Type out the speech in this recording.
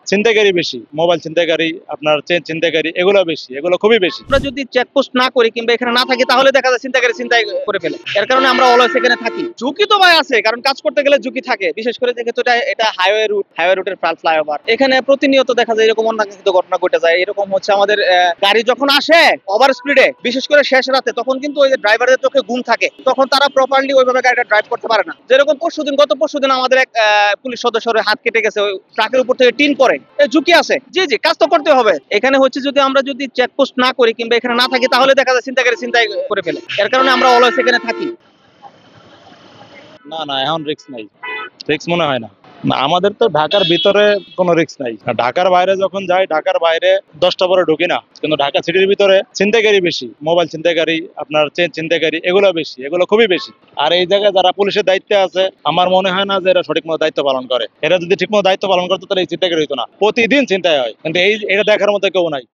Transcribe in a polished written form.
ছিনতাইকারী বেশি, মোবাইল ছিনতাইকারী, আপনার চেন ছিনতাইকারী, এগুলো বেশি, এগুলো খুবই বেশি। আমরা যদি চেকপোস্ট না করি কিংবা এখানে না থাকি তাহলে দেখা যায় ছিনতাইকারী ছিনতাই করে ফেলে। এর কারণে আমরা অলওয়েজ এখানে থাকি। ঝুঁকি তো ভাই আছে, কারণ কাজ করতে গেলে ঝুঁকি থাকে। বিশেষ করে যেহেতু এটা হাইওয়ে রুটের ফ্লাইওভার, এখানে প্রতিনিয়ত দেখা যায় এরকম অনাকাঙ্ক্ষিত ঘটনা ঘটে যায়। এরকম হচ্ছে আমাদের গাড়ি যখন আসে ওভার স্পিডে, বিশেষ করে শেষ রাতে, তখন কিন্তু ওই যে ড্রাইভারদের চোখে ঘুম থাকে, তখন তারা প্রপারলি ওইভাবে গাড়িটা ড্রাইভ করতে পারে না। যেরকম গত পরশুদিন আমাদের এক পুলিশ সদস্যের হাত কেটে গেছে ওই ট্রাকের উপর থেকে টিন পরে। ঝুঁকি আছে, জি জি, কাজ তো করতে হবে। এখানে হচ্ছে যদি আমরা চেকপোস্ট না করি কিংবা এখানে না থাকি তাহলে দেখা যায় ছিনতাইকারী ছিনতাই করে ফেলে। এর কারণে আমরা অলওয়েজ এখানে থাকি। না না, এখন রিস্ক নাই, রিস্ক মনে হয় না। না, আমাদের তো ঢাকার ভিতরে কোনো রিস্ক নাই। আর ঢাকার বাইরে যখন যাই, ঢাকার বাইরে 10টা পরে ঢুকি না, কিন্তু ঢাকা সিটির ভিতরে ছিনতাইকারী বেশি, মোবাইল ছিনতাইকারী, আপনার চেন ছিনতাইকারী, এগুলো বেশি, এগুলো খুবই বেশি। আর এই জায়গায় যারা পুলিশের দায়িত্বে আছে, আমার মনে হয় না যে এরা সঠিক মতো দায়িত্ব পালন করে। এরা যদি ঠিক মতো দায়িত্ব পালন করতো তাহলে এই ছিনতাইকারী হইতো না। প্রতিদিন ছিনতাই হয়, কিন্তু এটা দেখার মতো কেউ নাই।